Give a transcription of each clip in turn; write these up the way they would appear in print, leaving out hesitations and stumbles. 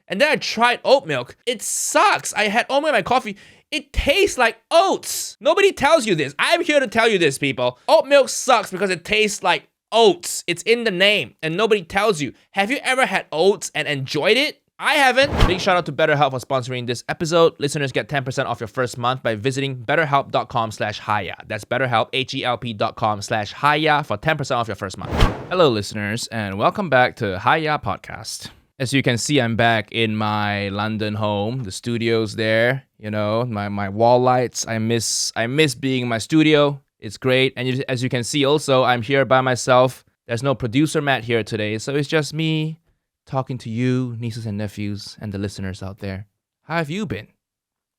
And then I tried oat milk. It sucks. I had oat milk in my coffee. It tastes like oats. Nobody tells you this. I'm here to tell you this, people. Oat milk sucks because it tastes like oats. It's in the name and nobody tells you. Have you ever had oats and enjoyed it? I haven't. Big shout out to BetterHelp for sponsoring this episode. Listeners get 10% off your first month by visiting betterhelp.com/HAIYAA. That's BetterHelp, HELP.com/HAIYAA for 10% off your first month. Hello, listeners, and welcome back to HAIYAA Podcast. As you can see, I'm back in my London home. The studio's there, you know, my wall lights. I miss being in my studio. It's great. And as you can see also, I'm here by myself. There's no producer Matt here today, so it's just me talking to you, nieces and nephews, and the listeners out there. How have you been?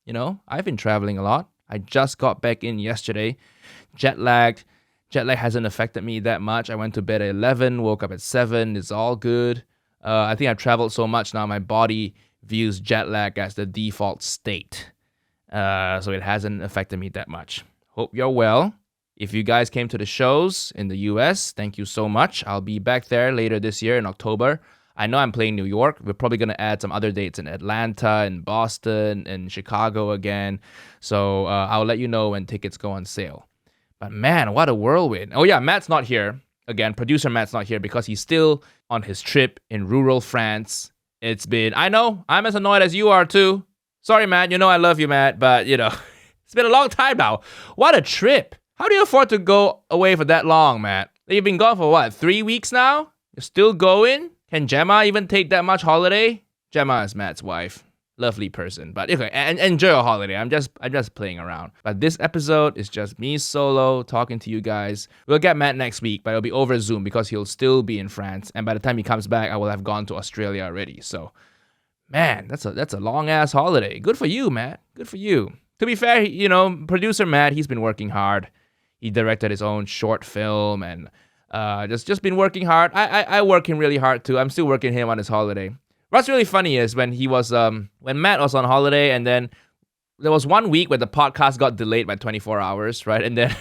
You know, I've been traveling a lot. I just got back in yesterday. Jet lag hasn't affected me that much. I went to bed at 11, woke up at 7. It's all good. I think I've traveled so much now, my body views jet lag as the default state. So it hasn't affected me that much. Hope you're well. If you guys came to the shows in the US, thank you so much. I'll be back there later this year in October. I know I'm playing New York. We're probably going to add some other dates in Atlanta and Boston and Chicago again. So I'll let you know when tickets go on sale. But man, what a whirlwind. Oh yeah, Matt's not here. Again, producer Matt's not here because he's still on his trip in rural France. I know, I'm as annoyed as you are too. Sorry, Matt. You know I love you, Matt. But, you know, it's been a long time now. What a trip. How do you afford to go away for that long, Matt? You've been gone for what, 3 weeks now? You're still going? Can Gemma even take that much holiday? Gemma is Matt's wife. Lovely person. But okay, and enjoy your holiday. I'm just playing around. But this episode is just me solo talking to you guys. We'll get Matt next week, but it'll be over Zoom because he'll still be in France. And by the time he comes back, I will have gone to Australia already. So, man, that's a long-ass holiday. Good for you, Matt. Good for you. To be fair, you know, producer Matt, he's been working hard. He directed his own short film and just been working hard. I work him really hard too. I'm still working him on his holiday. What's really funny is when Matt was on holiday, and then there was 1 week where the podcast got delayed by 24 hours, right? And then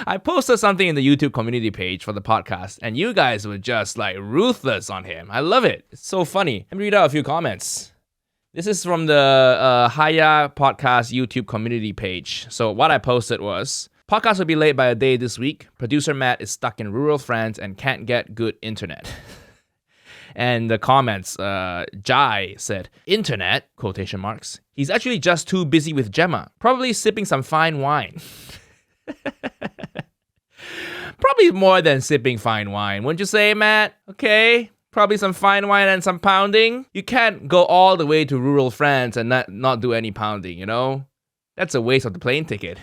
I posted something in the YouTube community page for the podcast, and you guys were just like ruthless on him. I love it. It's so funny. Let me read out a few comments. This is from the HAIYAA Podcast YouTube community page. So what I posted was, podcast will be late by a day this week. Producer Matt is stuck in rural France and can't get good internet. And the comments, Jai said, internet, quotation marks. He's actually just too busy with Gemma, probably sipping some fine wine. Probably more than sipping fine wine, wouldn't you say, Matt? Okay, probably some fine wine and some pounding. You can't go all the way to rural France and not do any pounding, you know? That's a waste of the plane ticket.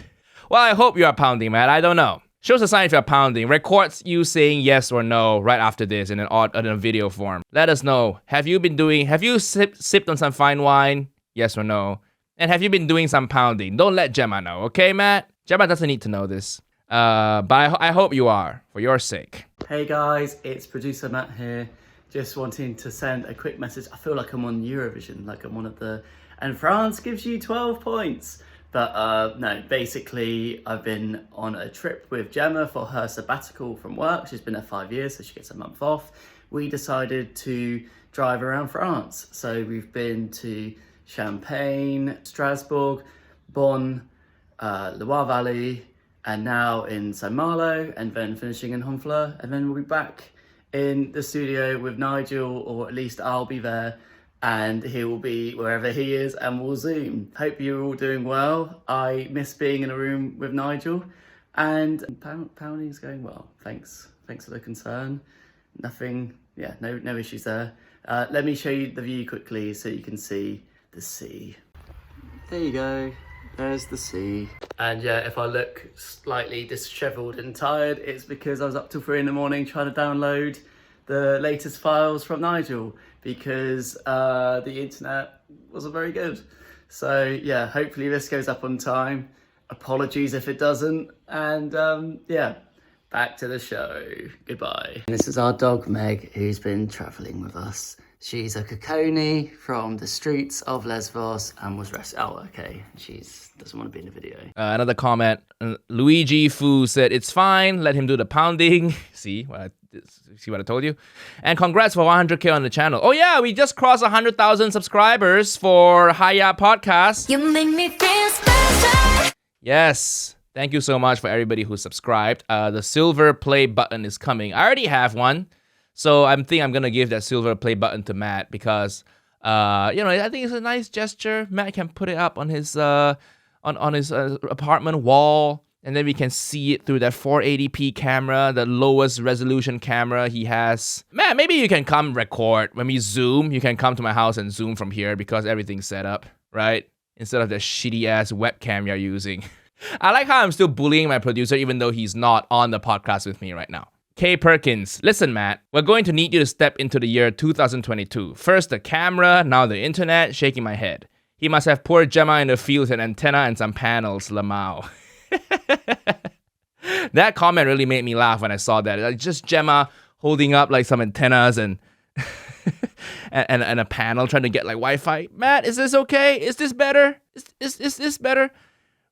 Well, I hope you are pounding, Matt. I don't know. Show us a sign if you're pounding. Records you saying yes or no right after this in a video form. Let us know. Have you sipped on some fine wine? Yes or no? And have you been doing some pounding? Don't let Gemma know, okay, Matt? Gemma doesn't need to know this. But I hope you are, for your sake. Hey guys, it's producer Matt here. Just wanting to send a quick message. I feel like I'm on Eurovision, like I'm one of the... And France gives you 12 points. But no, basically I've been on a trip with Gemma for her sabbatical from work. She's been there 5 years, so she gets a month off. We decided to drive around France. So we've been to Champagne, Strasbourg, Bonn, Loire Valley, and now in Saint Malo, and then finishing in Honfleur. And then we'll be back in the studio with Nigel, or at least I'll be there. And he will be wherever he is, and we'll Zoom. Hope you're all doing well. I miss being in a room with Nigel, and pounding's going well. Thanks for the concern. Nothing, yeah, no issues there. Let me show you the view quickly so you can see the sea. There you go. There's the sea. And yeah, if I look slightly disheveled and tired, it's because I was up till 3 in the morning trying to download the latest files from Nigel, because the internet wasn't very good. So yeah, hopefully this goes up on time. Apologies if it doesn't. And yeah, back to the show. Goodbye. This is our dog Meg, who's been travelling with us. She's a Coconi from the streets of Lesbos and was rescued. Oh, okay. She doesn't want to be in the video. Another comment. Luigi Fu said, it's fine. Let him do the pounding. See, what I See what I told you? And congrats for 100K on the channel. Oh yeah, we just crossed 100,000 subscribers for HAIYAA podcast. You make me feel special. Yes. Thank you so much for everybody who subscribed. The silver play button is coming. I already have one. So I'm going to give that silver play button to Matt because, I think it's a nice gesture. Matt can put it up on his on his apartment wall, and then we can see it through that 480p camera, the lowest resolution camera he has. Matt, maybe you can come record. When we Zoom, you can come to my house and Zoom from here because everything's set up, right? Instead of the shitty-ass webcam you're using. I like how I'm still bullying my producer even though he's not on the podcast with me right now. K. Perkins, listen, Matt, we're going to need you to step into the year 2022. First the camera, now the internet, shaking my head. He must have poor Gemma in the field with an antenna and some panels, Lamau. That comment really made me laugh when I saw that. Like just Gemma holding up like some antennas and and a panel trying to get like Wi-Fi. Matt, is this okay? Is this better? Is this better?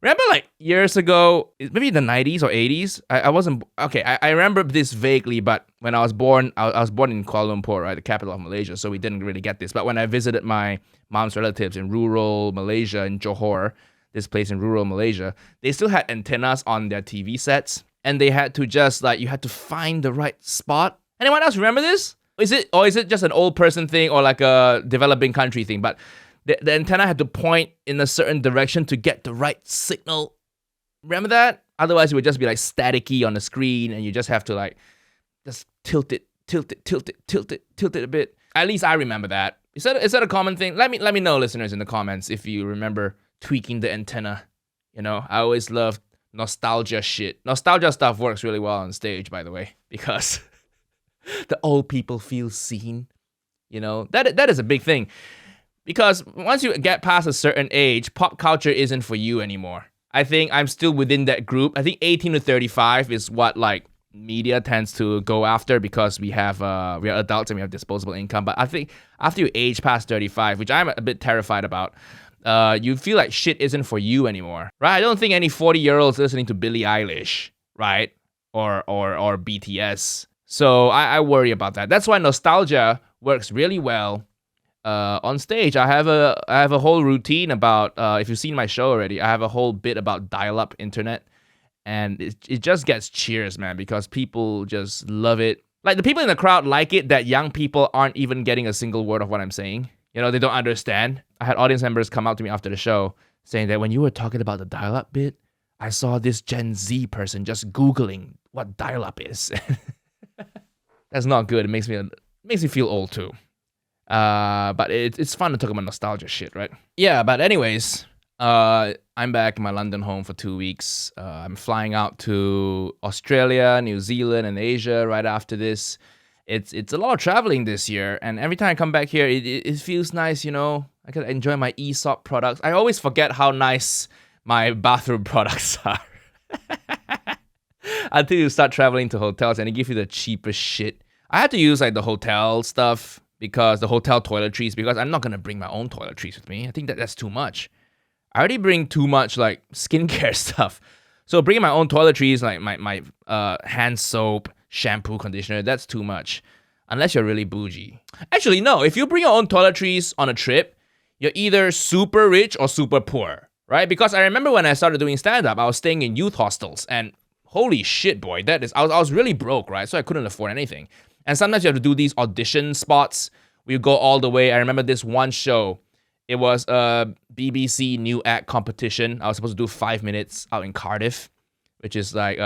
Remember like years ago, maybe the 90s or 80s? I wasn't... Okay, I remember this vaguely, but when I was born, I was born in Kuala Lumpur, right? The capital of Malaysia, so we didn't really get this. But when I visited my mom's relatives in rural Malaysia, in Johor, this place in rural Malaysia, they still had antennas on their TV sets. And they had to just like, you had to find the right spot. Anyone else remember this? Is it just an old person thing or like a developing country thing? But the antenna had to point in a certain direction to get the right signal. Remember that? Otherwise, it would just be like staticky on the screen, and you just have to like just tilt it a bit. At least I remember that. Is that a common thing? Let me know, listeners, in the comments if you remember tweaking the antenna. You know, I always love nostalgia shit. Nostalgia stuff works really well on stage, by the way, because the old people feel seen. You know, that is a big thing. Because once you get past a certain age, pop culture isn't for you anymore. I think I'm still within that group. I think 18 to 35 is what like media tends to go after because we are adults and we have disposable income. But I think after you age past 35, which I'm a bit terrified about, you feel like shit isn't for you anymore, right? I don't think any 40-year-olds listening to Billie Eilish, right? Or BTS. So I worry about that. That's why nostalgia works really well. On stage, I have a whole routine about, if you've seen my show already, I have a whole bit about dial-up internet, and it just gets cheers, man, because people just love it. Like, the people in the crowd like it that young people aren't even getting a single word of what I'm saying. You know, they don't understand. I had audience members come up to me after the show saying that when you were talking about the dial-up bit, I saw this Gen Z person just Googling what dial-up is. That's not good. It makes me feel old too. But it's fun to talk about nostalgia shit, right? Yeah, but anyways, I'm back in my London home for 2 weeks. I'm flying out to Australia, New Zealand, and Asia right after this. It's a lot of traveling this year, and every time I come back here, it feels nice, you know? I can enjoy my Aesop products. I always forget how nice my bathroom products are. Until you start traveling to hotels and they give you the cheapest shit. I had to use like the hotel stuff, because the hotel toiletries, because I'm not going to bring my own toiletries with me. I think that's too much. I already bring too much like skincare stuff. So bringing my own toiletries, like my hand soap, shampoo, conditioner, that's too much. Unless you're really bougie. Actually, no. If you bring your own toiletries on a trip, you're either super rich or super poor, right? Because I remember when I started doing stand-up, I was staying in youth hostels. And holy shit, boy, I was really broke, right? So I couldn't afford anything. And sometimes you have to do these audition spots. We go all the way. I remember this one show. It was a BBC new act competition. I was supposed to do 5 minutes out in Cardiff, which is like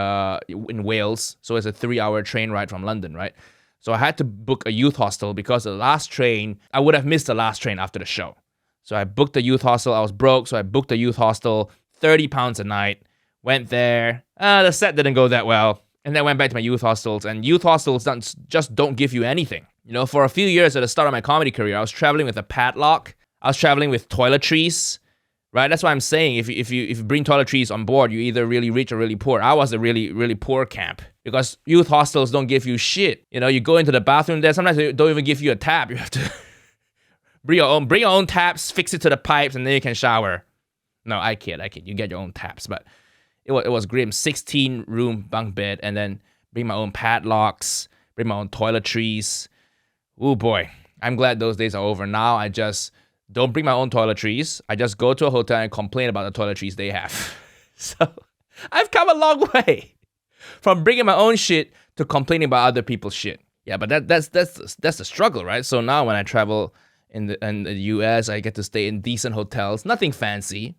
in Wales. So it's a 3-hour train ride from London, right? So I had to book a youth hostel because the last train, I would have missed the last train after the show. So I booked a youth hostel. I was broke, so I booked a youth hostel, £30 a night. Went there. The set didn't go that well. And then went back to my youth hostels, and youth hostels just don't give you anything. You know, for a few years at the start of my comedy career, I was traveling with a padlock. I was traveling with toiletries, right? That's why I'm saying if you bring toiletries on board, you're either really rich or really poor. I was a really, really poor camp because youth hostels don't give you shit. You know, you go into the bathroom there, sometimes they don't even give you a tap. You have to bring your own taps, fix it to the pipes, and then you can shower. No, I kid. You get your own taps, but it was grim. 16-room bunk bed, and then bring my own padlocks, bring my own toiletries. Oh boy, I'm glad those days are over. Now I just don't bring my own toiletries. I just go to a hotel and complain about the toiletries they have. So I've come a long way from bringing my own shit to complaining about other people's shit. Yeah, but that's the struggle, right? So now when I travel in the US, I get to stay in decent hotels. Nothing fancy.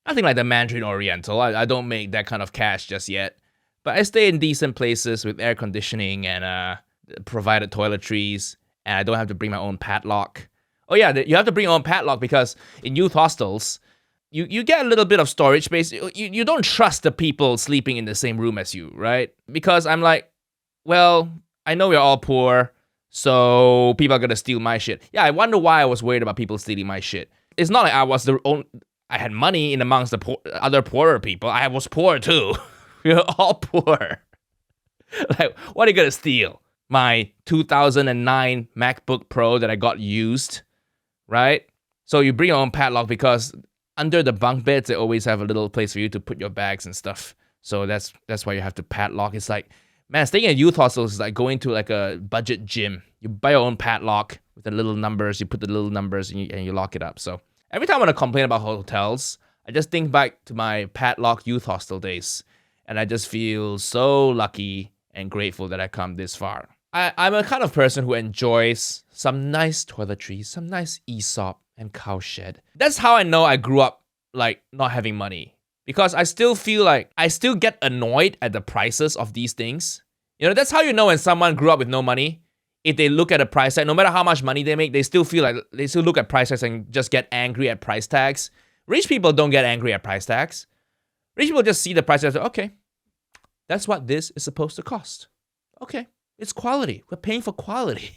Nothing like the Mandarin Oriental. I don't make that kind of cash just yet. But I stay in decent places with air conditioning and provided toiletries. And I don't have to bring my own padlock. Oh yeah, you have to bring your own padlock because in youth hostels, you get a little bit of storage space. You don't trust the people sleeping in the same room as you, right? Because I'm like, well, I know we're all poor, so people are gonna steal my shit. Yeah, I wonder why I was worried about people stealing my shit. It's not like I had money in amongst the other poorer people. I was poor too. We were all poor. Like, what are you gonna steal? My 2009 MacBook Pro that I got used, right? So you bring your own padlock because under the bunk beds, they always have a little place for you to put your bags and stuff. So that's why you have to padlock. It's like, man, staying at youth hostels is like going to like a budget gym. You buy your own padlock with the little numbers. You put the little numbers and you lock it up. So every time I want to complain about hotels, I just think back to my padlock youth hostel days. And I just feel so lucky and grateful that I come this far. I'm a kind of person who enjoys some nice toiletries, some nice Aesop and cowshed. That's how I know I grew up like not having money. Because I still feel like I still get annoyed at the prices of these things. You know, that's how you know when someone grew up with no money. If they look at a price tag, no matter how much money they make, they still feel like they still look at price tags and just get angry at price tags. Rich people don't get angry at price tags. Rich people just see the price tags and say, okay, that's what this is supposed to cost. Okay, it's quality. We're paying for quality.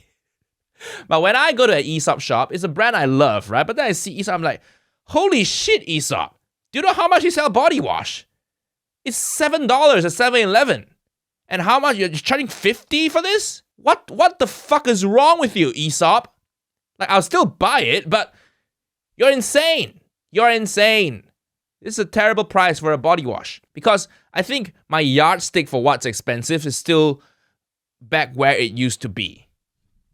But when I go to an Aesop shop, it's a brand I love, right? But then I see Aesop, I'm like, holy shit, Aesop. Do you know how much you sell body wash? It's $7 at 7-Eleven. And how much? You're charging $50 for this? What the fuck is wrong with you, Aesop? Like, I'll still buy it, but you're insane. You're insane. This is a terrible price for a body wash. Because I think my yardstick for what's expensive is still back where it used to be.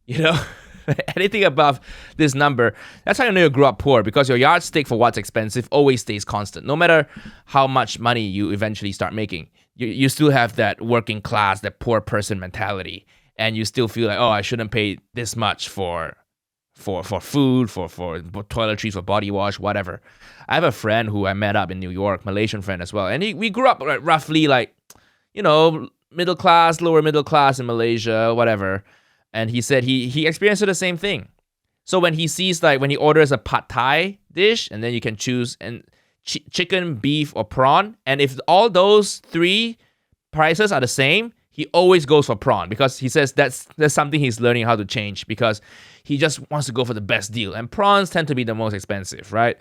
You know? Anything above this number, that's how you know you grew up poor, because your yardstick for what's expensive always stays constant. No matter how much money you eventually start making, you still have that working class, that poor person mentality. And you still feel like, oh, I shouldn't pay this much for food, for toiletries, for body wash, whatever. I have a friend who I met up in New York, Malaysian friend as well. And we grew up roughly like, you know, middle class, lower middle class in Malaysia, whatever. And he said he experienced the same thing. So when he sees, like, when he orders a pad thai dish, and then you can choose and chicken, beef, or prawn, and if all those three prices are the same, he always goes for prawn, because he says that's something he's learning how to change, because he just wants to go for the best deal. And prawns tend to be the most expensive, right?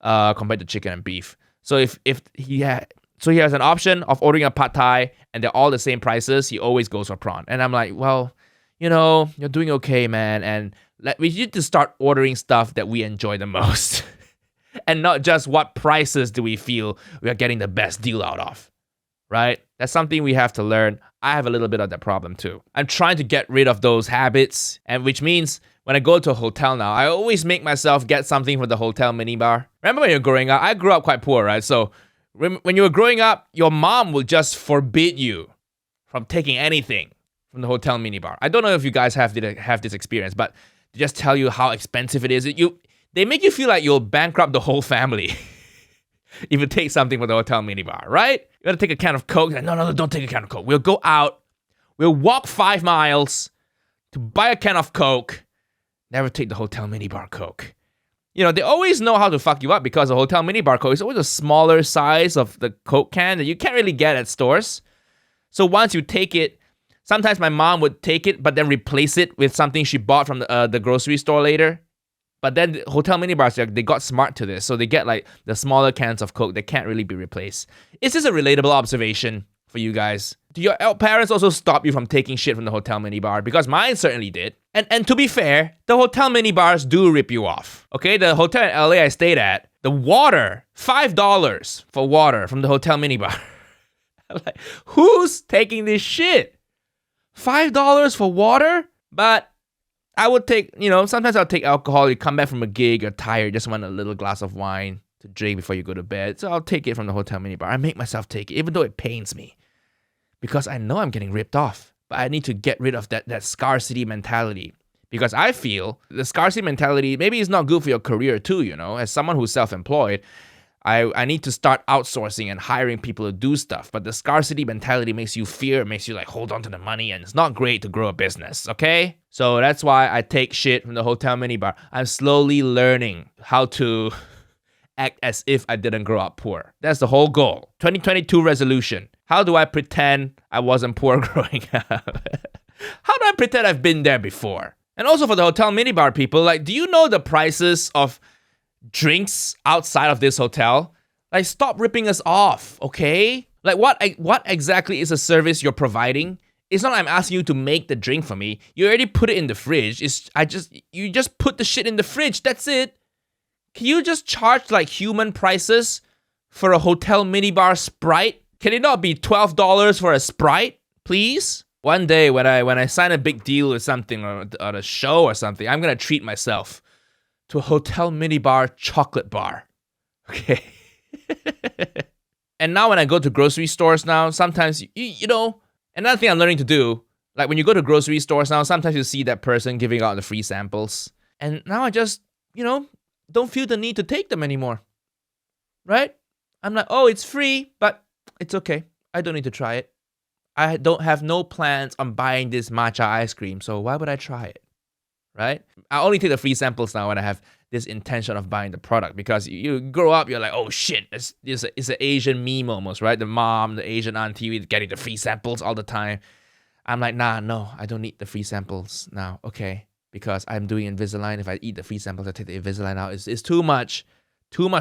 Compared to chicken and beef. So if he has an option of ordering a pad thai and they're all the same prices, he always goes for prawn. And I'm like, well, you know, you're doing okay, man. And we need to start ordering stuff that we enjoy the most. And not just what prices do we feel we are getting the best deal out of, right? That's something we have to learn. I have a little bit of that problem too. I'm trying to get rid of those habits, and which means when I go to a hotel now, I always make myself get something from the hotel minibar. Remember when you're growing up? I grew up quite poor, right? So when you were growing up, your mom will just forbid you from taking anything from the hotel minibar. I don't know if you guys have this experience, but they just tell you how expensive it is. They make you feel like you'll bankrupt the whole family if you take something from the hotel minibar, right? You gotta take a can of Coke. No, don't take a can of Coke. We'll go out. We'll walk 5 miles to buy a can of Coke. Never take the hotel minibar Coke. You know, they always know how to fuck you up, because the hotel minibar Coke is always a smaller size of the Coke can that you can't really get at stores. So once you take it, sometimes my mom would take it, but then replace it with something she bought from the grocery store later. But then the hotel minibars, they got smart to this. So they get like the smaller cans of Coke that can't really be replaced. Is this a relatable observation for you guys? Do your parents also stop you from taking shit from the hotel minibar? Because mine certainly did. And to be fair, the hotel minibars do rip you off. Okay, the hotel in LA I stayed at, the water, $5 for water from the hotel minibar. I'm like, who's taking this shit? $5 for water? But I would take, sometimes I'll take alcohol. You come back from a gig, you're tired, just want a little glass of wine to drink before you go to bed. So I'll take it from the hotel minibar. I make myself take it, even though it pains me. Because I know I'm getting ripped off. But I need to get rid of that scarcity mentality. Because I feel the scarcity mentality, maybe it's not good for your career too, As someone who's self-employed, I need to start outsourcing and hiring people to do stuff. But the scarcity mentality makes you fear, makes you like hold on to the money, and it's not great to grow a business, okay? So that's why I take shit from the hotel minibar. I'm slowly learning how to act as if I didn't grow up poor. That's the whole goal. 2022 resolution. How do I pretend I wasn't poor growing up? How do I pretend I've been there before? And also for the hotel minibar people, like, do you know the prices of drinks outside of this hotel? Like, stop ripping us off, okay? Like, what exactly is a service you're providing? It's not like I'm asking you to make the drink for me. You already put it in the fridge. You just put the shit in the fridge. That's it. Can you just charge like human prices for a hotel minibar Sprite? Can it not be $12 for a Sprite, please? One day when I sign a big deal or something or a show or something, I'm gonna treat myself to a hotel minibar chocolate bar. Okay. And now when I go to grocery stores now, sometimes, another thing I'm learning to do, like when you go to grocery stores now, sometimes you see that person giving out the free samples. And now I just, don't feel the need to take them anymore. Right? I'm like, oh, it's free, but it's okay. I don't need to try it. I don't have no plans on buying this matcha ice cream, so why would I try it? Right? I only take the free samples now when I have this intention of buying the product, because you grow up, you're like, oh shit, it's an Asian meme almost, right? The mom, the Asian auntie getting the free samples all the time. I'm like, no, I don't need the free samples now, okay? Because I'm doing Invisalign. If I eat the free samples, I take the Invisalign out. It's too much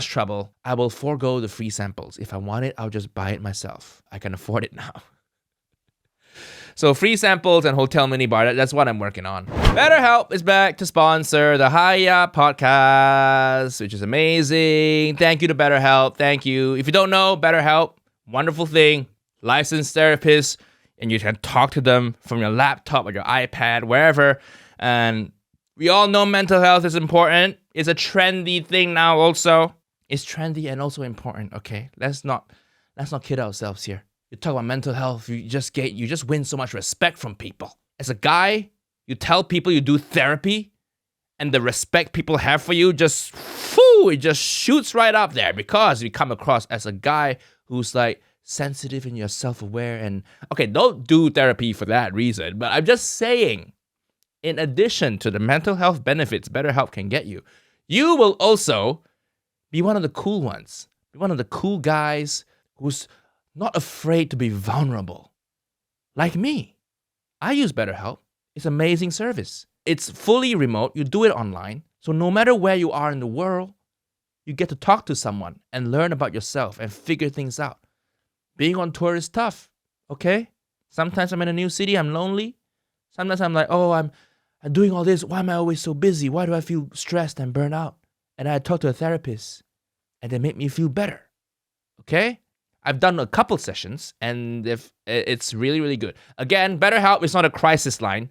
trouble. I will forego the free samples. If I want it, I'll just buy it myself. I can afford it now. So free samples and hotel minibar, that's what I'm working on. BetterHelp is back to sponsor the HAIYAA podcast, which is amazing. Thank you to BetterHelp. Thank you. If you don't know, BetterHelp, wonderful thing. Licensed therapists, and you can talk to them from your laptop or your iPad, wherever. And we all know mental health is important. It's a trendy thing now also. It's trendy and also important, okay? Let's not kid ourselves here. You talk about mental health, you just win so much respect from people. As a guy, you tell people you do therapy, and the respect people have for you it just shoots right up there, because you come across as a guy who's like sensitive and you're self-aware. And okay, don't do therapy for that reason, but I'm just saying, in addition to the mental health benefits BetterHelp can get you, you will also be one of the cool ones, be one of the cool guys who's not afraid to be vulnerable. Like me. I use BetterHelp. It's an amazing service. It's fully remote. You do it online. So no matter where you are in the world, you get to talk to someone and learn about yourself and figure things out. Being on tour is tough, okay? Sometimes I'm in a new city, I'm lonely. Sometimes I'm like, oh, I'm doing all this. Why am I always so busy? Why do I feel stressed and burnt out? And I talk to a therapist, and they make me feel better, okay? I've done a couple sessions, and it's really, really good. Again, BetterHelp is not a crisis line.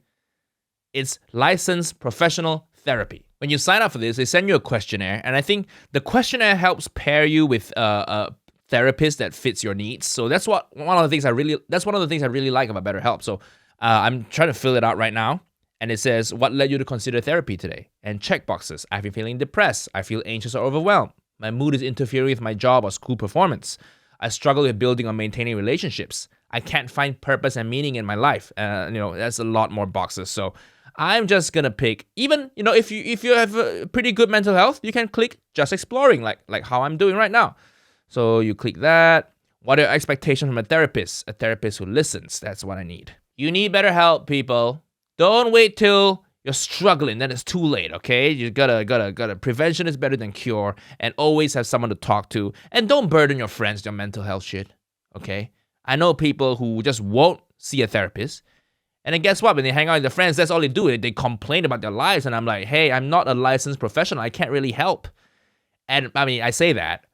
It's licensed professional therapy. When you sign up for this, they send you a questionnaire, and I think the questionnaire helps pair you with a therapist that fits your needs. So that's one of the things I really like about BetterHelp. So I'm trying to fill it out right now, and it says, what led you to consider therapy today? And check boxes. I've been feeling depressed. I feel anxious or overwhelmed. My mood is interfering with my job or school performance. I struggle with building or maintaining relationships. I can't find purpose and meaning in my life. That's a lot more boxes. So I'm just gonna pick, even, if you have a pretty good mental health, you can click just exploring, like how I'm doing right now. So you click that. What are your expectations from a therapist? A therapist who listens. That's what I need. You need better help, people. Don't wait till you're struggling, then it's too late, okay? You gotta, prevention is better than cure, and always have someone to talk to, and don't burden your friends with your mental health shit, okay? I know people who just won't see a therapist, and then guess what? When they hang out with their friends, that's all they do. They complain about their lives, and I'm like, hey, I'm not a licensed professional. I can't really help. And I mean, I say that,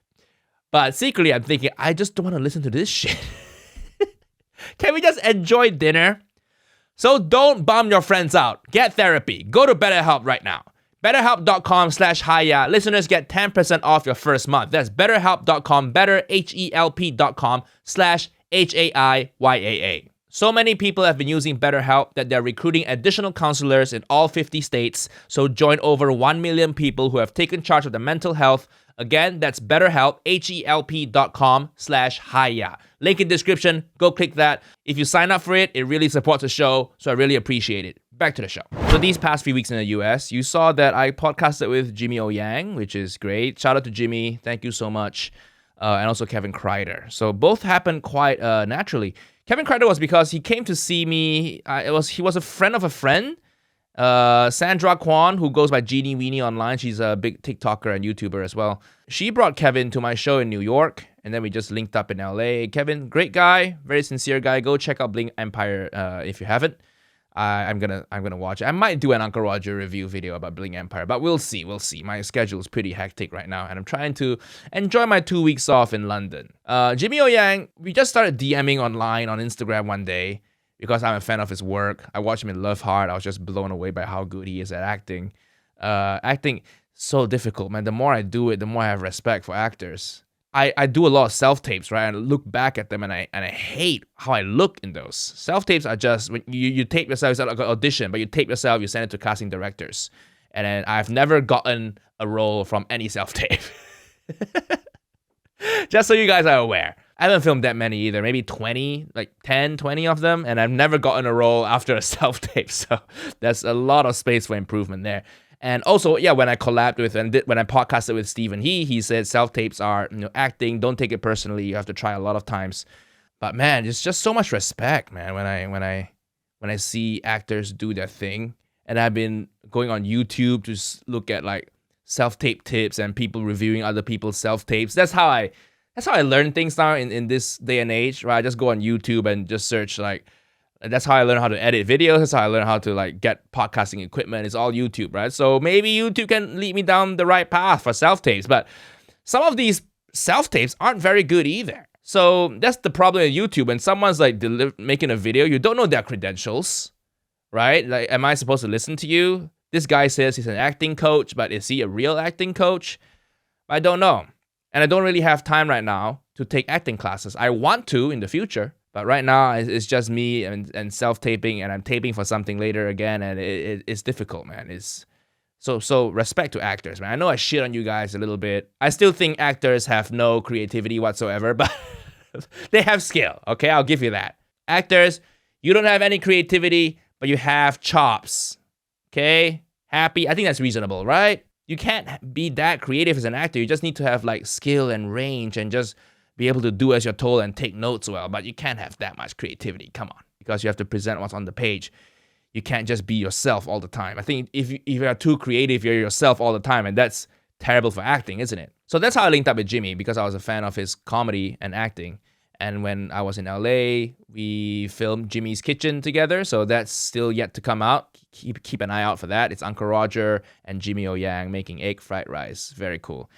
but secretly I'm thinking, I just don't want to listen to this shit. Can we just enjoy dinner? So don't bum your friends out. Get therapy. Go to BetterHelp right now. BetterHelp.com/HAIYAA. Listeners get 10% off your first month. That's BetterHelp.com, HELP.com/HAIYAA. So many people have been using BetterHelp that they're recruiting additional counselors in all 50 states. So join over 1 million people who have taken charge of their mental health. Again, that's BetterHelp, HELP.com/HAIYAA. Link in description. Go click that. If you sign up for it, it really supports the show. So I really appreciate it. Back to the show. So these past few weeks in the US, you saw that I podcasted with Jimmy O Yang, which is great. Shout out to Jimmy. Thank you so much. And also Kevin Kreider. So both happened quite naturally. Kevin Kreider was because he came to see me. He was a friend of a friend. Sandra Kwan, who goes by Jeannie Weenie online. She's a big TikToker and YouTuber as well. She brought Kevin to my show in New York, and then we just linked up in LA. Kevin, great guy, very sincere guy. Go check out Bling Empire if you haven't. I'm gonna watch it. I might do an Uncle Roger review video about Bling Empire, but we'll see. My schedule is pretty hectic right now, and I'm trying to enjoy my 2 weeks off in London. Jimmy O Yang, we just started DMing online on Instagram one day because I'm a fan of his work. I watched him in Love Hard. I was just blown away by how good he is at acting. Acting so difficult, man. The more I do it, the more I have respect for actors. I do a lot of self-tapes, right? And I look back at them and I hate how I look in those. Self-tapes are just, when you tape yourself, it's like an audition, but you tape yourself, you send it to casting directors. And then I've never gotten a role from any self-tape. Just so you guys are aware. I haven't filmed that many either, maybe 20, like 10, 20 of them, and I've never gotten a role after a self-tape, so there's a lot of space for improvement there. And also, yeah, when I collabed with when I podcasted with Stephen he said self-tapes are, acting, don't take it personally, you have to try a lot of times. But man, it's just so much respect, man, when I see actors do their thing. And I've been going on YouTube to look at like self-tape tips and people reviewing other people's self-tapes. That's how I learn things now in this day and age, right? I just go on YouTube and just search like, that's how I learn how to edit videos. That's how I learn how to like get podcasting equipment. It's all YouTube, right? So maybe YouTube can lead me down the right path for self-tapes. But some of these self-tapes aren't very good either. So that's the problem with YouTube. When someone's like making a video, you don't know their credentials, right? Like, am I supposed to listen to you? This guy says he's an acting coach, but is he a real acting coach? I don't know. And I don't really have time right now to take acting classes. I want to in the future. But right now, it's just me and self-taping, and I'm taping for something later again, and it's difficult, man. It's so respect to actors, man. I know I shit on you guys a little bit. I still think actors have no creativity whatsoever, but they have skill, okay? I'll give you that. Actors, you don't have any creativity, but you have chops, okay? Happy? I think that's reasonable, right? You can't be that creative as an actor. You just need to have, like, skill and range and just be able to do as you're told and take notes well, but you can't have that much creativity. Come on, because you have to present what's on the page. You can't just be yourself all the time. I think if you are too creative, you're yourself all the time, and that's terrible for acting, isn't it? So that's how I linked up with Jimmy, because I was a fan of his comedy and acting. And when I was in LA, we filmed Jimmy's Kitchen together, so that's still yet to come out. Keep an eye out for that. It's Uncle Roger and Jimmy O Yang making egg fried rice. Very cool.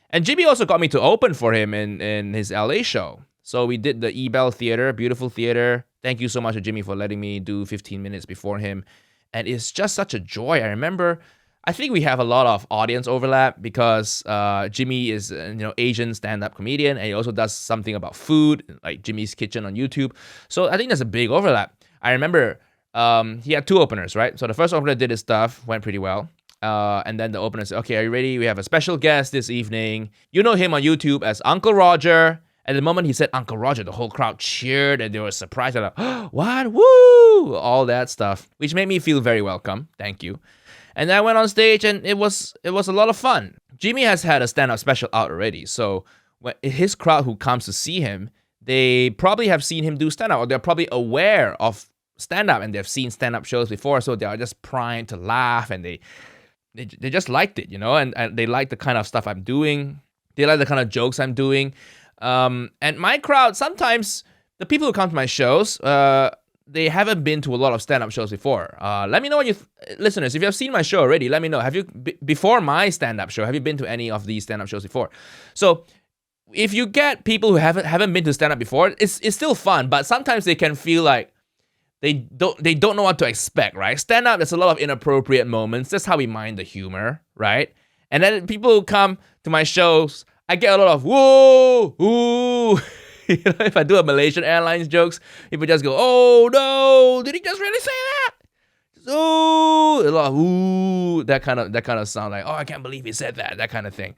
And Jimmy also got me to open for him in his LA show. So we did the Ebell Theater, beautiful theater. Thank you so much to Jimmy for letting me do 15 minutes before him. And it's just such a joy. I remember, I think we have a lot of audience overlap because Jimmy is Asian stand-up comedian, and he also does something about food, like Jimmy's Kitchen on YouTube. So I think there's a big overlap. I remember he had two openers, right? So the first opener did his stuff, went pretty well. And then the opener said, okay, are you ready? We have a special guest this evening. You know him on YouTube as Uncle Roger. At the moment he said Uncle Roger, the whole crowd cheered and they were surprised. They're like, oh, what? Woo! All that stuff, which made me feel very welcome. Thank you. And then I went on stage and it was a lot of fun. Jimmy has had a stand-up special out already. So his crowd who comes to see him, they probably have seen him do stand-up, or they're probably aware of stand-up and they've seen stand-up shows before. So they are just primed to laugh, and they just liked it, and they like the kind of stuff I'm doing. They like the kind of jokes I'm doing. And my crowd, sometimes the people who come to my shows, they haven't been to a lot of stand-up shows before. Let me know listeners, if you have seen my show already, let me know. Have you, before my stand-up show, have you been to any of these stand-up shows before? So if you get people who haven't been to stand-up before, it's still fun, but sometimes they can feel like they don't know what to expect, right? Stand up, there's a lot of inappropriate moments. That's how we mind the humor, right? And then people who come to my shows, I get a lot of whoa, ooh. You know, if I do a Malaysian Airlines jokes, people just go, oh no, did he just really say that? Ooh, a lot of ooh, that kind of sound like, oh, I can't believe he said that kind of thing.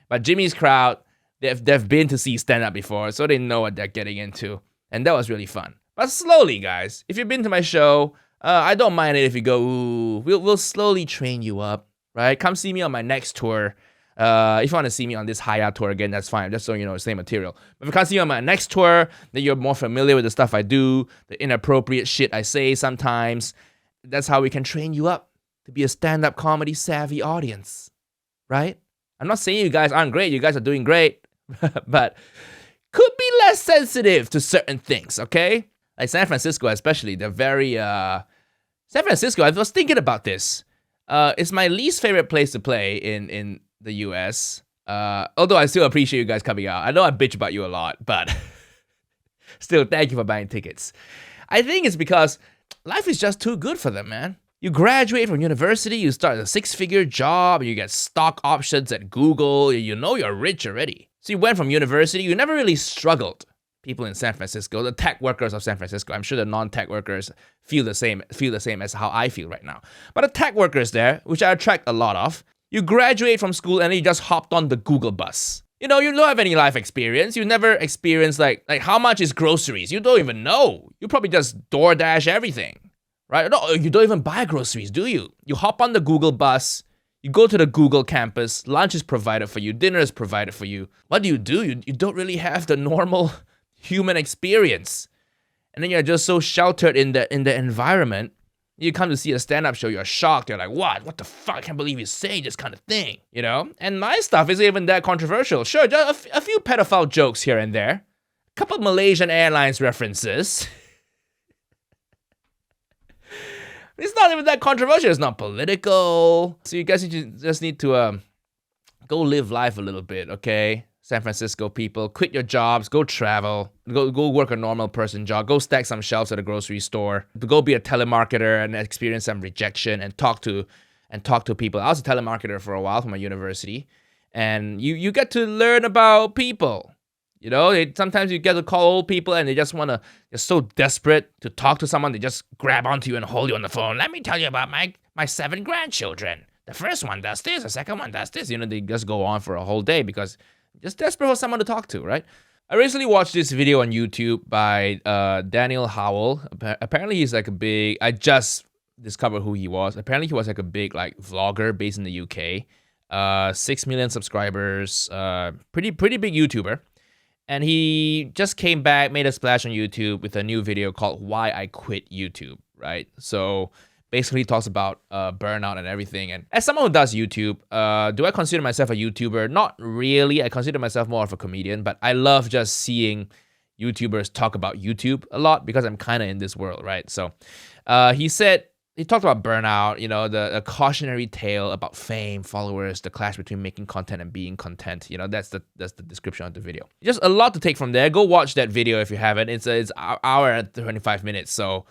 But Jimmy's crowd, they've been to see stand up before, so they know what they're getting into, and that was really fun. But slowly, guys, if you've been to my show, I don't mind it if you go, ooh, we'll slowly train you up, right? Come see me on my next tour. If you want to see me on this HAIYAA tour again, that's fine. Just so you know, same material. But if you can't see me on my next tour, then you're more familiar with the stuff I do, the inappropriate shit I say sometimes. That's how we can train you up to be a stand-up comedy savvy audience, right? I'm not saying you guys aren't great. You guys are doing great, but could be less sensitive to certain things, okay? Like San Francisco especially, they're very... San Francisco, I was thinking about this. It's my least favorite place to play in the US. Although I still appreciate you guys coming out. I know I bitch about you a lot, but still, thank you for buying tickets. I think it's because life is just too good for them, man. You graduate from university, you start a 6-figure job, you get stock options at Google, you know you're rich already. So you went from university, you never really struggled. People in San Francisco, the tech workers of San Francisco, I'm sure the non-tech workers feel the same as how I feel right now. But the tech workers there, which I attract a lot of, you graduate from school and then you just hopped on the Google bus. You know, you don't have any life experience. You never experienced like how much is groceries. You don't even know. You probably just DoorDash everything, right? No, you don't even buy groceries, do you? You hop on the Google bus. You go to the Google campus. Lunch is provided for you. Dinner is provided for you. What do? You don't really have the normal human experience. And then you're just so sheltered in the environment. You come to see a stand-up show, you're shocked. You're like, what the fuck? I can't believe you're saying this kind of thing, you know? And my stuff isn't even that controversial. Sure, just a few pedophile jokes here and there. A couple of Malaysian Airlines references. It's not even that controversial. It's not political. So you guys just need to go live life a little bit, okay? San Francisco people, quit your jobs, go travel, go work a normal person job, go stack some shelves at a grocery store, go be a telemarketer and experience some rejection and talk to people. I was a telemarketer for a while from my university, and you get to learn about people. You know, sometimes you get to call old people and they're so desperate to talk to someone, they just grab onto you and hold you on the phone. Let me tell you about my 7 grandchildren. The first one does this, the second one does this. You know, they just go on for a whole day because just desperate for someone to talk to, right? I recently watched this video on YouTube by Dan Howell. Apparently he's like I just discovered who he was. Apparently he was like a big like vlogger based in the UK. 6 million subscribers, pretty big YouTuber. And he just came back, made a splash on YouTube with a new video called Why I Quit YouTube, right? So basically talks about burnout and everything. And as someone who does YouTube, do I consider myself a YouTuber? Not really. I consider myself more of a comedian, but I love just seeing YouTubers talk about YouTube a lot because I'm kind of in this world, right? So he talked about burnout, you know, the cautionary tale about fame, followers, the clash between making content and being content. You know, that's the description of the video. Just a lot to take from there. Go watch that video if you haven't. It's an hour and 25 minutes, so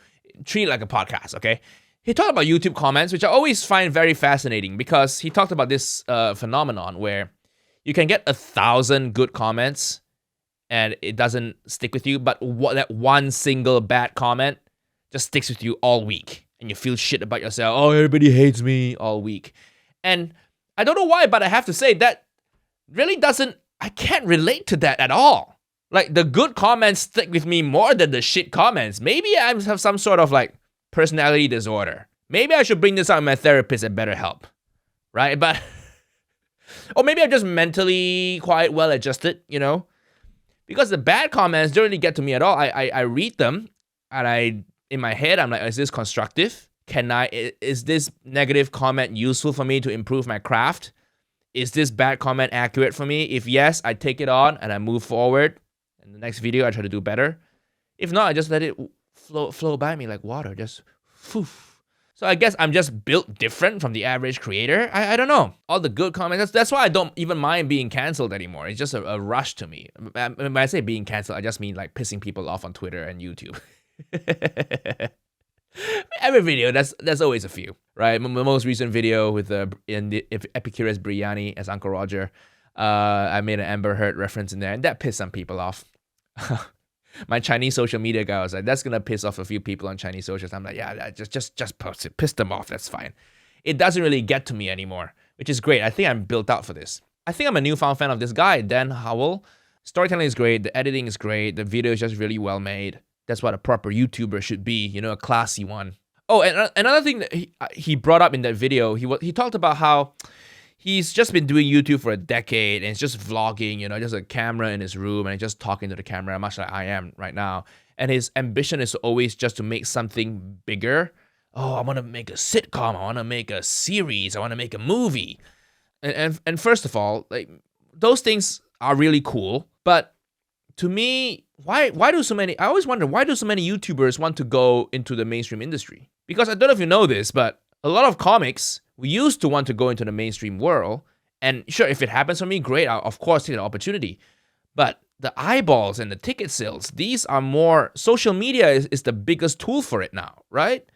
treat it like a podcast, okay? He talked about YouTube comments, which I always find very fascinating because he talked about this phenomenon where you can get 1,000 good comments and it doesn't stick with you, but that one single bad comment just sticks with you all week. And you feel shit about yourself. Oh, everybody hates me all week. And I don't know why, but I have to say that really I can't relate to that at all. Like, the good comments stick with me more than the shit comments. Maybe I have some sort of, like, personality disorder. Maybe I should bring this out with my therapist at BetterHelp, right? But, or maybe I'm just mentally quite well adjusted, you know? Because the bad comments don't really get to me at all. I read them, and in my head, I'm like, is this constructive? Is this negative comment useful for me to improve my craft? Is this bad comment accurate for me? If yes, I take it on and I move forward. In the next video, I try to do better. If not, I just let it flow by me like water, just poof. So I guess I'm just built different from the average creator. I don't know. All the good comments, that's why I don't even mind being canceled anymore. It's just a rush to me. When I say being canceled, I just mean like pissing people off on Twitter and YouTube. Every video, there's always a few, right? My most recent video with the Epicurus Biryani as Uncle Roger, I made an Amber Heard reference in there, and that pissed some people off. My Chinese social media guy was like, that's gonna piss off a few people on Chinese socials. I'm like, yeah, just post it, piss them off, that's fine. It doesn't really get to me anymore, which is great. I think I'm built out for this. I think I'm a newfound fan of this guy, Dan Howell. Storytelling is great, the editing is great, the video is just really well made. That's what a proper YouTuber should be, you know, a classy one. Oh, and another thing that he brought up in that video, he talked about how he's just been doing YouTube for a decade and it's just vlogging, you know, just a camera in his room and just talking to the camera, much like I am right now. And his ambition is always just to make something bigger. Oh, I want to make a sitcom. I want to make a series. I want to make a movie. And first of all, like those things are really cool, but to me, why do so many, I always wonder, why do so many YouTubers want to go into the mainstream industry? Because I don't know if you know this, but a lot of comics, we used to want to go into the mainstream world. And sure, if it happens for me, great, I'll of course take the opportunity. But the eyeballs and the ticket sales, these are more, social media is the biggest tool for it now, right?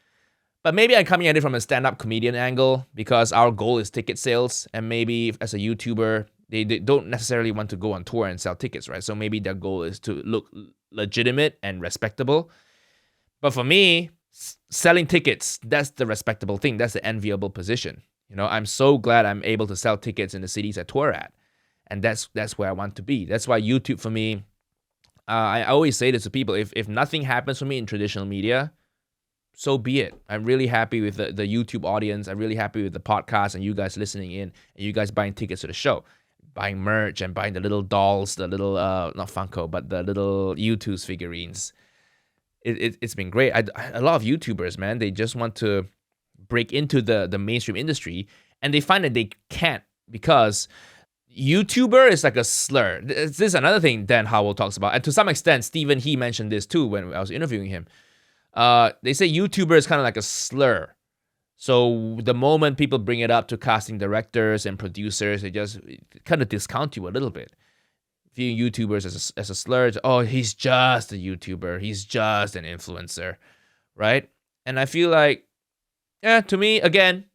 But maybe I'm coming at it from a stand-up comedian angle because our goal is ticket sales. And maybe as a YouTuber, they don't necessarily want to go on tour and sell tickets, right? So maybe their goal is to look legitimate and respectable. But for me, selling tickets, that's the respectable thing. That's the enviable position. You know, I'm so glad I'm able to sell tickets in the cities I tour at. And that's where I want to be. That's why YouTube for me, I always say this to people, if nothing happens for me in traditional media, so be it. I'm really happy with the YouTube audience. I'm really happy with the podcast and you guys listening in and you guys buying tickets to the show. Buying merch and buying the little dolls, the little, not Funko, but the little YouTube's figurines. It's been great. A lot of YouTubers, man, they just want to break into the mainstream industry and they find that they can't because YouTuber is like a slur. This is another thing Dan Howell talks about. And to some extent, Stephen He mentioned this too when I was interviewing him. They say YouTuber is kind of like a slur. So the moment people bring it up to casting directors and producers, they just kind of discount you a little bit. Viewing YouTubers as a slur, oh, he's just a YouTuber. He's just an influencer, right? And I feel like, yeah, to me, again,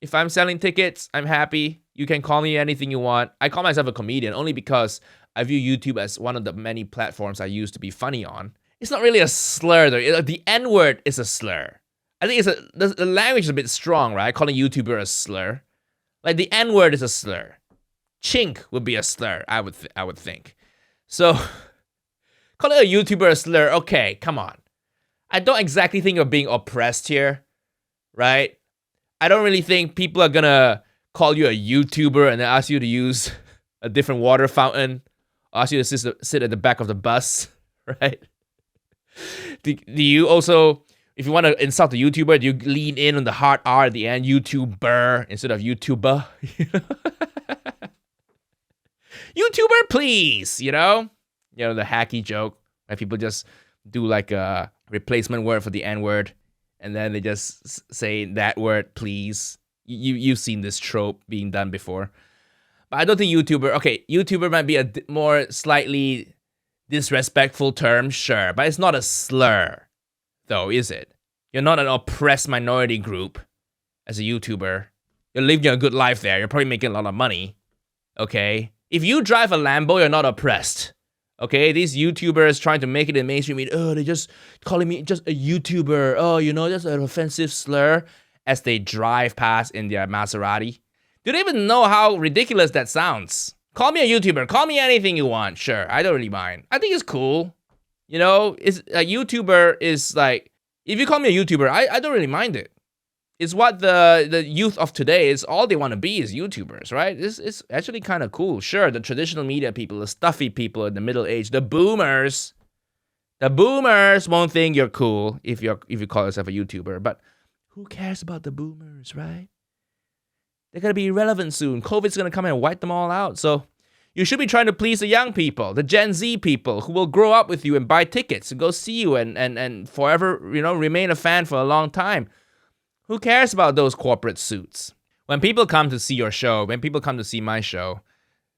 if I'm selling tickets, I'm happy. You can call me anything you want. I call myself a comedian only because I view YouTube as one of the many platforms I use to be funny on. It's not really a slur, though. The N-word is a slur. I think the language is a bit strong, right? Calling YouTuber a slur. Like the N-word is a slur. Chink would be a slur, I would think. So, calling a YouTuber a slur, okay, come on. I don't exactly think you're being oppressed here, right? I don't really think people are gonna call you a YouTuber and then ask you to use a different water fountain, ask you to sit at the back of the bus, right? Do you also, if you want to insult the YouTuber, do you lean in on the hard R at the end, YouTuber, instead of YouTuber? YouTuber, please, you know? You know, the hacky joke, where people just do like a replacement word for the N-word, and then they just say that word, please. You've seen this trope being done before. But I don't think YouTuber might be a more slightly disrespectful term, sure, but it's not a slur, though, is it? You're not an oppressed minority group as a YouTuber. You're living a good life there. You're probably making a lot of money, okay? If you drive a Lambo, you're not oppressed, okay? These YouTubers trying to make it in mainstream media, oh, they're just calling me just a YouTuber. Oh, you know, that's an offensive slur as they drive past in their Maserati. Do they even know how ridiculous that sounds? Call me a YouTuber. Call me anything you want. Sure, I don't really mind. I think it's cool. You know, it's a YouTuber is like, if you call me a YouTuber, I don't really mind it. It's what the youth of today is. All they want to be is YouTubers, right? It's actually kind of cool. Sure, the traditional media people, the stuffy people in the middle age, the boomers won't think you're cool if you call yourself a YouTuber. But who cares about the boomers, right? They're going to be irrelevant soon. COVID's going to come and wipe them all out. So you should be trying to please the young people, the Gen Z people who will grow up with you and buy tickets and go see you and forever, you know, remain a fan for a long time. Who cares about those corporate suits? When people come to see your show, when people come to see my show,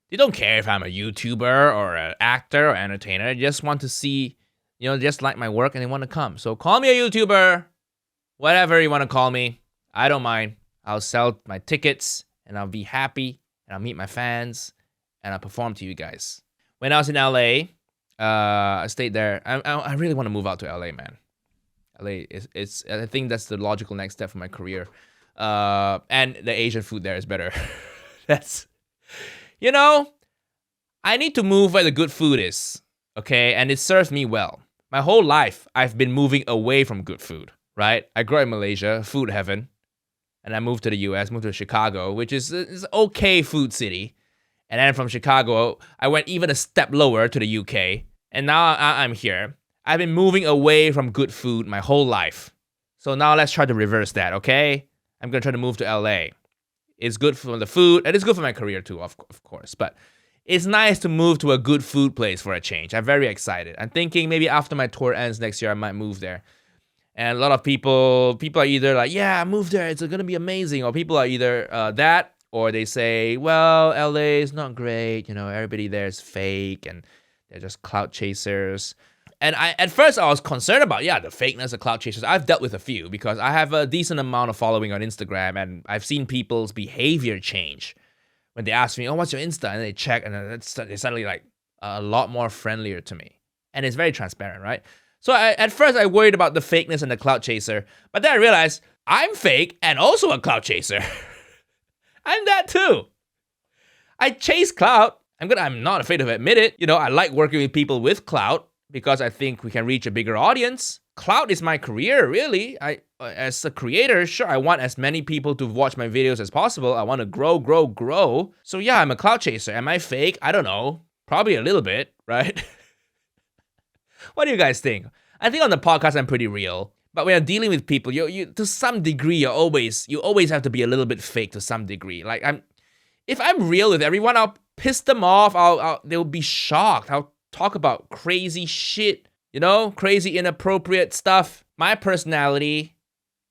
they don't care if I'm a YouTuber or an actor or entertainer. They just want to see, you know, just like my work and they want to come. So call me a YouTuber. whatever you want to call me. I don't mind. I'll sell my tickets and I'll be happy and I'll meet my fans and I'll perform to you guys. When I was in LA, I stayed there. I really want to move out to LA, man. LA is I think that's the logical next step for my career. And the Asian food there is better. That's, I need to move where the good food is, okay? And it serves me well. My whole life, I've been moving away from good food, right? I grew up in Malaysia, food heaven. And I moved to the US, moved to Chicago, which is okay food city. And then from Chicago, I went even a step lower to the UK. And now I'm here. I've been moving away from good food my whole life. So now let's try to reverse that, okay? I'm going to try to move to LA. It's good for the food, and it's good for my career too, of course. But it's nice to move to a good food place for a change. I'm very excited. I'm thinking maybe after my tour ends next year, I might move there. And a lot of people are either like, yeah, move there, it's going to be amazing. Or people are either that, or they say, well, LA is not great. Everybody there is fake, and they're just clout chasers. And at first I was concerned about, the fakeness of clout chasers. I've dealt with a few because I have a decent amount of following on Instagram, and I've seen people's behavior change when they ask me, oh, what's your Insta? And they check, and they're suddenly like a lot more friendlier to me. And it's very transparent, right? So at first I worried about the fakeness and the clout chaser, but then I realized I'm fake and also a clout chaser. I'm that too. I chase clout. I'm not afraid to admit it. I like working with people with clout, because I think we can reach a bigger audience. Clout is my career, really. As a creator, sure, I want as many people to watch my videos as possible. I want to grow. So yeah, I'm a clout chaser. Am I fake? I don't know. Probably a little bit, right? What do you guys think? I think on the podcast I'm pretty real. But when I'm dealing with people, you to some degree, you always have to be a little bit fake to some degree. Like if I'm real with everyone, I'll piss them off. They'll be shocked. I'll talk about crazy shit, crazy inappropriate stuff. My personality,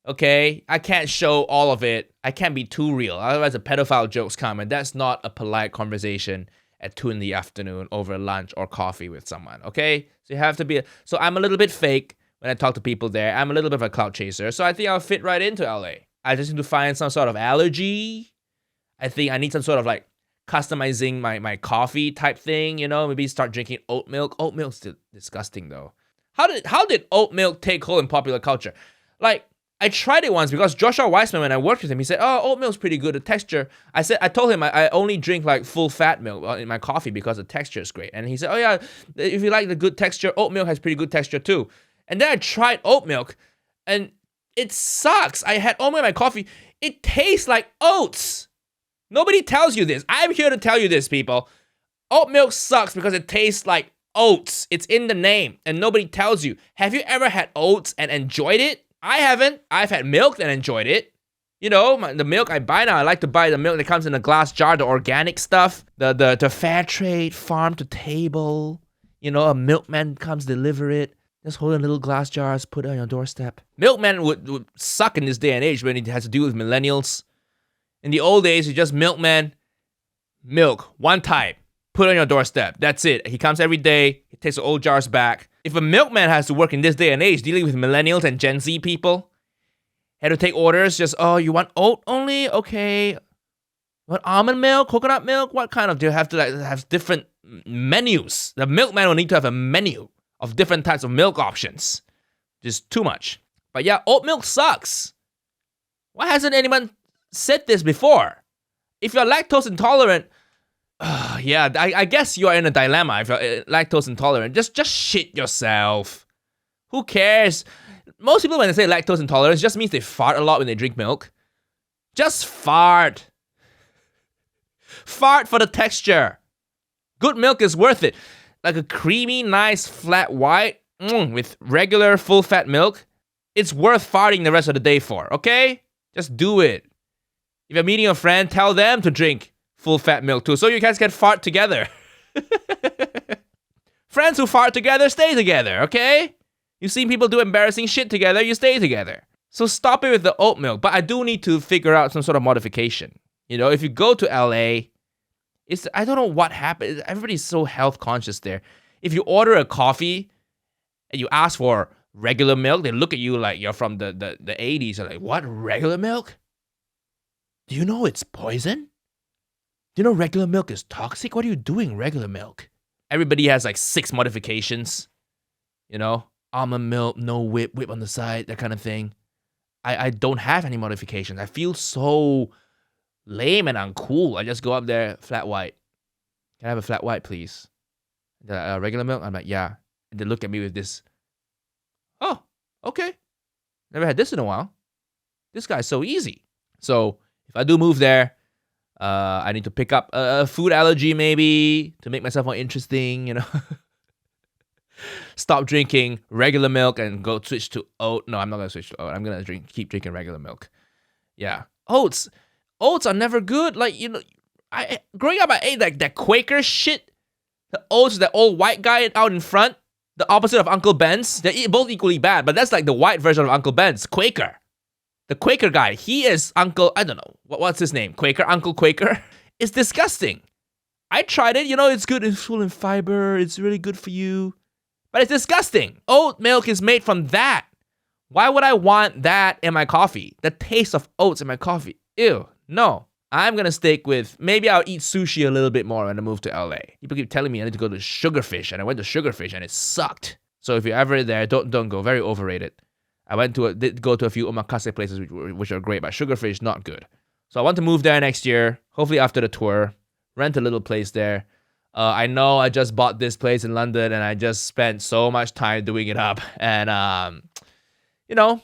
okay, I can't show all of it. I can't be too real. Otherwise the pedophile jokes come, and that's not a polite conversation at 2 p.m. over lunch or coffee with someone, okay? So you have to be, so I'm a little bit fake when I talk to people there. I'm a little bit of a clout chaser, so I think I'll fit right into LA. I just need to find some sort of allergy. I think I need some sort of like customizing my coffee type thing, maybe start drinking oat milk. Oat milk's disgusting though. How did oat milk take hold in popular culture? Like, I tried it once because Joshua Weissman, when I worked with him, he said, oh, oat milk's pretty good, the texture. I told him I only drink like full fat milk in my coffee because the texture is great. And he said, oh yeah, if you like the good texture, oat milk has pretty good texture too. And then I tried oat milk and it sucks. I had oat milk in my coffee. It tastes like oats. Nobody tells you this. I'm here to tell you this, people. Oat milk sucks because it tastes like oats. It's in the name, and nobody tells you. Have you ever had oats and enjoyed it? I haven't. I've had milk and enjoyed it. The milk I buy now, I like to buy the milk that comes in a glass jar, the organic stuff, the fair trade, farm to table. A milkman comes deliver it. Just hold in little glass jars, put it on your doorstep. Milkman would suck in this day and age when it has to do with millennials. In the old days, you just milkman, milk, one type, put on your doorstep. That's it. He comes every day. He takes the old jars back. If a milkman has to work in this day and age, dealing with millennials and Gen Z people, had to take orders, just, oh, you want oat only? Okay. What, almond milk, coconut milk? What kind of, do you have to have different menus? The milkman will need to have a menu of different types of milk options. Just too much. But yeah, oat milk sucks. Why hasn't anyone said this before? If you're lactose intolerant, I guess you are in a dilemma. If you're lactose intolerant, just shit yourself. Who cares? Most people, when they say lactose intolerance, just means they fart a lot when they drink milk. Just fart. Fart for the texture. Good milk is worth it. Like a creamy, nice, flat white with regular full-fat milk. It's worth farting the rest of the day for, okay? Just do it. If you're meeting a friend, tell them to drink full-fat milk too, so you guys can fart together. Friends who fart together, stay together, okay? You've seen people do embarrassing shit together, you stay together. So stop it with the oat milk, but I do need to figure out some sort of modification. If you go to LA, I don't know what happened. Everybody's so health conscious there. If you order a coffee and you ask for regular milk. They look at you like you're from the 80s. They're like, what, regular milk? Do you know it's poison? Do you know regular milk is toxic? What are you doing, regular milk? Everybody has like 6 modifications. You know, almond milk, no whip on the side, that kind of thing. I don't have any modifications. I feel so lame and uncool. I just go up there, flat white. Can I have a flat white, please? The regular milk? I'm like, yeah. And they look at me with this, oh, okay. Never had this in a while. This guy's so easy. So if I do move there, I need to pick up a food allergy maybe to make myself more interesting, you know. Stop drinking regular milk and go switch to oat. No, I'm not gonna switch to oat. I'm gonna keep drinking regular milk. Yeah, oats are never good. Like, you know, I growing up I ate like that Quaker shit. The oats, that old white guy out in front, the opposite of Uncle Ben's. They're both equally bad, but that's like the white version of Uncle Ben's. Quaker, the Quaker guy. He is Uncle. I don't know what's his name. Quaker, Uncle Quaker. It's disgusting. I tried it. You know, it's good. It's full in fiber. It's really good for you. But it's disgusting. Oat milk is made from that. Why would I want that in my coffee? The taste of oats in my coffee. Ew. No. I'm going to stick with, maybe I'll eat sushi a little bit more when I move to LA. People keep telling me I need to go to Sugarfish, and I went to Sugarfish and it sucked. So if you're ever there, don't go. Very overrated. I did go to a few omakase places which are great, but Sugarfish, not good. So I want to move there next year, hopefully after the tour, rent a little place there. I know I just bought this place in London and I just spent so much time doing it up. And, you know,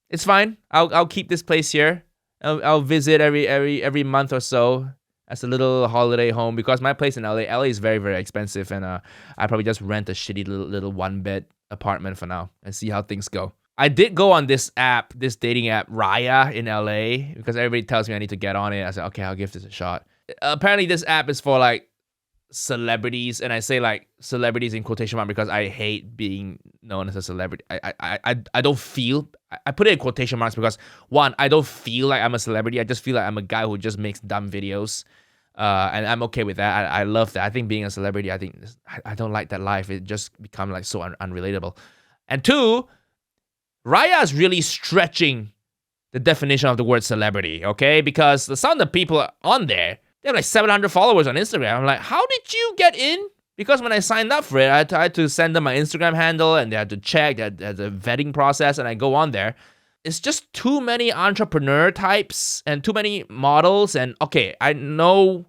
it's fine. I'll keep this place here. I'll visit every month or so as a little holiday home, because my place in LA is very, very expensive. And I probably just rent a shitty little 1-bed apartment for now and see how things go. I did go on this dating app, Raya, in LA, because everybody tells me I need to get on it. I said, okay, I'll give this a shot. Apparently this app is for like celebrities, and I say like celebrities in quotation mark because I hate being known as a celebrity. I don't feel, I put it in quotation marks because, one, I don't feel like I'm a celebrity. I just feel like I'm a guy who just makes dumb videos, and I'm okay with that. I love that. I think being a celebrity, I don't like that life. It just become like so unrelatable. And 2, Raya is really stretching the definition of the word celebrity, okay? Because some of the people on there, they have like 700 followers on Instagram. I'm like, how did you get in? Because when I signed up for it, I had to send them my Instagram handle, and they had to check that there's a vetting process, and I go on there. It's just too many entrepreneur types and too many models. And okay, I know,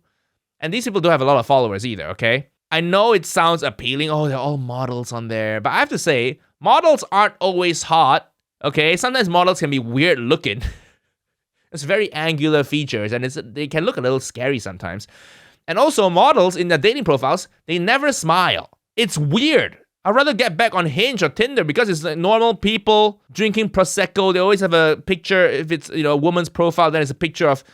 and these people don't have a lot of followers either, okay? I know it sounds appealing. Oh, they're all models on there. But I have to say, models aren't always hot, okay? Sometimes models can be weird looking. It's very angular features, and they can look a little scary sometimes. And also, models in their dating profiles, they never smile. It's weird. I'd rather get back on Hinge or Tinder because it's like normal people drinking Prosecco. They always have a picture. If it's, you know, a woman's profile, then it's a picture of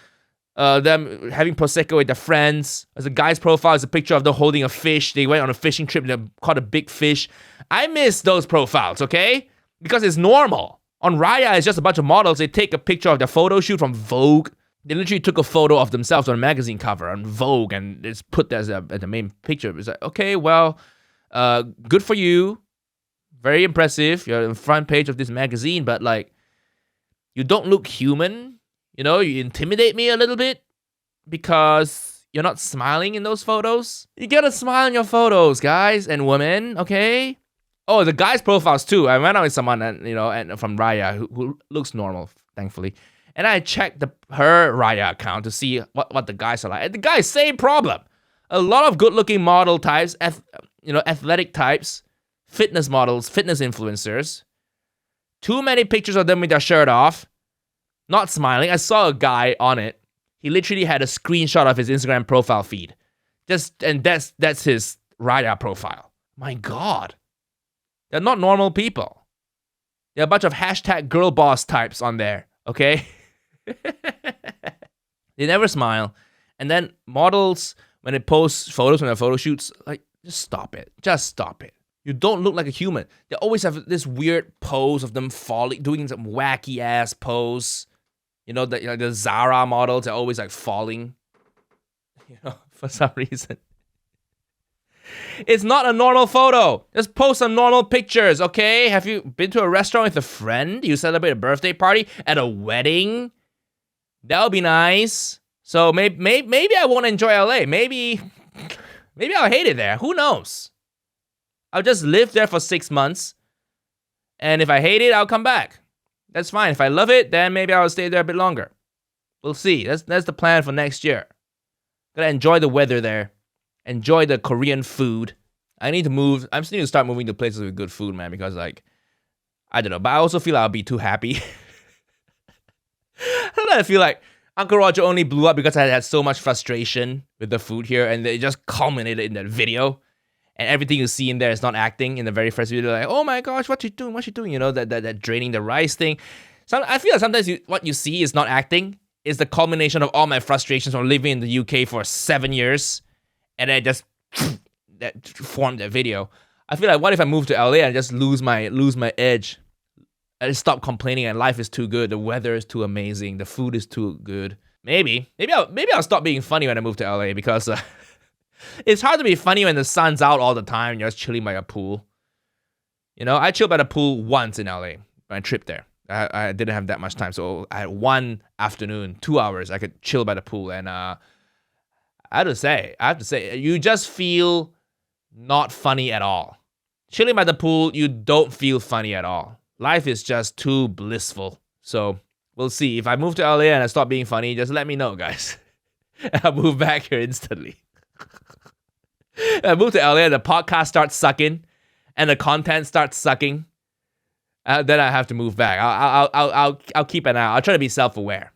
them having Prosecco with their friends. As a guy's profile, it's a picture of them holding a fish. They went on a fishing trip and they caught a big fish. I miss those profiles, okay? Because it's normal. On Raya, it's just a bunch of models. They take a picture of their photo shoot from Vogue. They literally took a photo of themselves on a magazine cover on Vogue, and it's put as the main picture. It's like, okay, well, good for you. Very impressive. You're on the front page of this magazine, but like, you don't look human. You know, you intimidate me a little bit because you're not smiling in those photos. You gotta smile in your photos, guys and women, okay? Oh, the guys' profiles too. I went out with someone, and from Raya who looks normal, thankfully. And I checked her Raya account to see what the guys are like. And the guys, same problem. A lot of good-looking model types, athletic types, fitness models, fitness influencers. Too many pictures of them with their shirt off, not smiling. I saw a guy on it. He literally had a screenshot of his Instagram profile feed. And that's his Raya profile. My God. They're not normal people. They're a bunch of hashtag girl boss types on there, okay? They never smile. And then models, when they post photos from their photo shoots, like, just stop it. Just stop it. You don't look like a human. They always have this weird pose of them falling, doing some wacky ass pose. You know, the Zara models are always like falling, for some reason. It's not a normal photo. Just post some normal pictures, okay? Have you been to a restaurant with a friend? You celebrate a birthday party at a wedding? That would be nice. So maybe I won't enjoy LA. Maybe I'll hate it there. Who knows? I'll just live there for 6 months. And if I hate it, I'll come back. That's fine. If I love it, then maybe I'll stay there a bit longer. We'll see. That's the plan for next year. Gotta enjoy the weather there. Enjoy the Korean food. I need to move. I'm still need to start moving to places with good food, man, because like, I don't know. But I also feel like I'll be too happy. I feel like Uncle Roger only blew up because I had so much frustration with the food here, and it just culminated in that video. And everything you see in there is not acting. In the very first video, like, oh my gosh, what you doing? What you doing? You know, that draining the rice thing. I feel like sometimes what you see is not acting. Is the culmination of all my frustrations from living in the UK for 7 years, and then just that formed that video. I feel like, what if I move to LA and just lose my edge? I just stop complaining and life is too good. The weather is too amazing. The food is too good. Maybe I'll stop being funny when I move to LA because it's hard to be funny when the sun's out all the time and you're just chilling by a pool. You know, I chilled by the pool once in LA, my trip there. I didn't have that much time, so I had one afternoon, 2 hours, I could chill by the pool, and I have to say, you just feel not funny at all. Chilling by the pool, you don't feel funny at all. Life is just too blissful. So we'll see. If I move to LA and I stop being funny, just let me know, guys. I'll move back here instantly. I move to LA and the podcast starts sucking, and the content starts sucking. Then I have to move back. I'll keep an eye out. I'll try to be self-aware.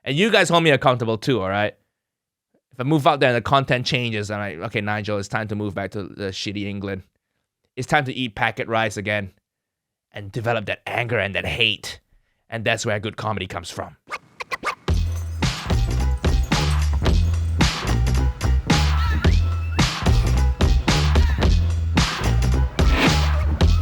And you guys hold me accountable too, all right? If I move out there and the content changes, I'm like, okay, Nigel, it's time to move back to the shitty England. It's time to eat packet rice again and develop that anger and that hate. And that's where good comedy comes from.